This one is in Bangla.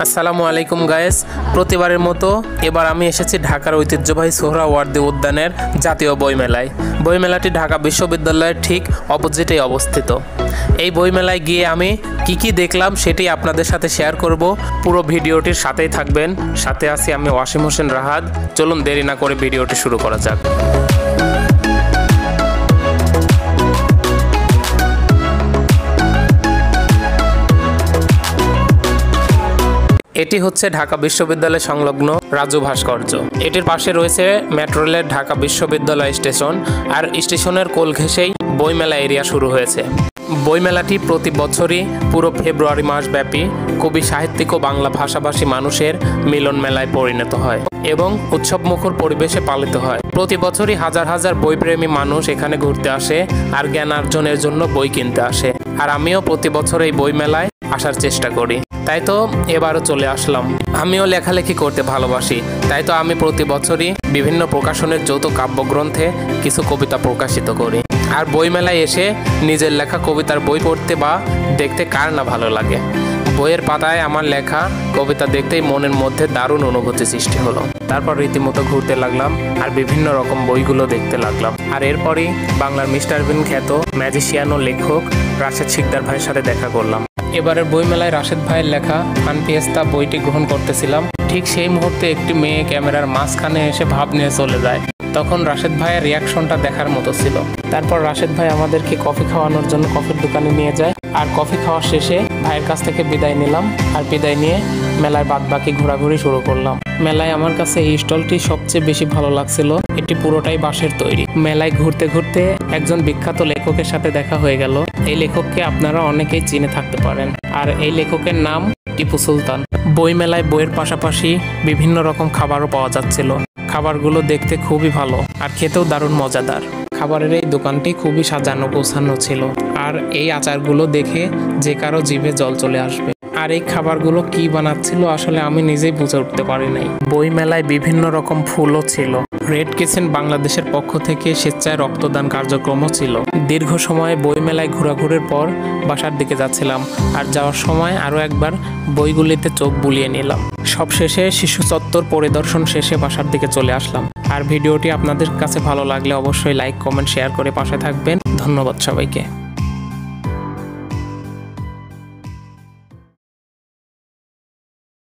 আসসালামু আলাইকুম গাইস। প্রতিবারের মতো এবার আমি এসেছি ঢাকার ঐতিহ্যবাহী সোহরাওয়ার্দী উদ্যানের জাতীয় বইমেলায়। বইমেলাটি ঢাকা বিশ্ববিদ্যালয়ের ঠিক অপোজিটেই অবস্থিত। এই বইমেলায় গিয়ে আমি কি দেখলাম সেটি আপনাদের সাথে শেয়ার করব। পুরো ভিডিওটির সাথেই থাকবেন। সাথে আছি আমি ওয়াসিম হোসেন রাহাত। চলুন দেরি না করে ভিডিওটি শুরু করা যাক। এটি হচ্ছে ঢাকা বিশ্ববিদ্যালয় সংলগ্ন রাজু ভাস্কর্য। এটির পাশে রয়েছে মেট্রো রেলের ঢাকা বিশ্ববিদ্যালয় স্টেশন, আর স্টেশনের কোল ঘেঁষেই বইমেলা এরিয়া শুরু হয়েছে। বইমেলাটি প্রতি বছরই পুরো ফেব্রুয়ারি মাস ব্যাপী কবি সাহিত্যিক ও বাংলা ভাষাভাষী মানুষের মিলন মেলায় পরিণত হয় এবং উৎসবমুখর পরিবেশে পালিত হয়। প্রতি বছরই হাজার হাজার বইপ্রেমী মানুষ এখানে ঘুরতে আসে আর জ্ঞানার্জনের জন্য বই কিনতে আসে। আর আমিও প্রতি বছর এই বইমেলায় আসার চেষ্টা করি, তাই তো এবারও চলে আসলাম। আমিও লেখালেখি করতে ভালোবাসি, তাই তো আমি প্রতি বছরই বিভিন্ন প্রকাশনের যৌথ কাব্যগ্রন্থে কিছু কবিতা প্রকাশিত করি। আর বইমেলায় এসে নিজের লেখা কবিতার বই পড়তে বা দেখতে কার না ভালো লাগে। বইয়ের পাতায় আমার লেখা কবিতা দেখতেই মনের মধ্যে দারুণ অনুভূতি সৃষ্টি হলো। তারপর রীতিমতো ঘুরতে লাগলাম আর বিভিন্ন রকম বইগুলো দেখতে লাগলাম। আর এরপরই বাংলার মিস্টার বিন খ্যাত ম্যাজিশিয়ান ও লেখক রাশেদ শিকদার ভাইয়ের সাথে দেখা করলাম। এবারের বইমেলায় রাশেদ ভাইয়ের লেখা আনফিয়েস্তা বইটি গ্রহণ করতেছিলাম। ঠিক সেই মুহূর্তে একটি মেয়ে ক্যামেরার মাঝখানে এসে ভাব নিয়ে চলে যায়। তখন রাশেদ ভাইয়ের রিয়াকশনটা দেখার মতো ছিল। তারপর রাশেদ ভাই আমাদেরকে কফি খাওয়ানোর জন্য কফির দোকানে নিয়ে যায়। আর কফি খাওয়া শেষে ভাইয়ের কাছ থেকে বিদায় নিলাম। আর বিদায় নিয়ে মেলায় বাদবাকি ঘোরাঘুরি শুরু করলাম। মেলায় আমার কাছে এই স্টলটি সবচেয়ে বেশি ভালো লাগছিল। এটি পুরোটাই বাঁশের তৈরি। মেলায় ঘুরতে ঘুরতে একজন বিখ্যাত লেখকের সাথে দেখা হয়ে গেল। এই লেখককে আপনারা অনেকেই চিনে থাকতে পারেন, আর এই লেখকের নাম টিপু সুলতান। বইমেলায় বইয়ের পাশাপাশি বিভিন্ন রকম খাবারও পাওয়া যাচ্ছিল। খাবারগুলো দেখতে খুবই ভালো আর খেতেও দারুণ মজাদার। খাবারের এই দোকানটি খুবই সাজানো গোছানো ছিল, আর এই আচারগুলো দেখে যে কারো জিভে জল চলে আসবে। আর এই খাবারগুলো কি বানাচ্ছিল আসলে আমি নিজেই বুঝে উঠতে পারি নাই। বই মেলায় বিভিন্ন রকম ফুলও ছিল। রেড ক্রিসেন্ট বাংলাদেশের পক্ষ থেকে স্বেচ্ছায় রক্তদান কার্যক্রমও ছিল। দীর্ঘ সময় বই মেলায় ঘোরাঘুরির পর বাসার দিকে যাচ্ছিলাম, আর যাওয়ার সময় আরও একবার বইগুলিতে চোখ বুলিয়ে নিলাম। সবশেষে শিশু চত্বর পরিদর্শন শেষে বাসার দিকে চলে আসলাম। আর ভিডিওটি আপনাদের কাছে ভালো লাগলে অবশ্যই লাইক, কমেন্ট, শেয়ার করে পাশে থাকবেন। ধন্যবাদ সবাইকে।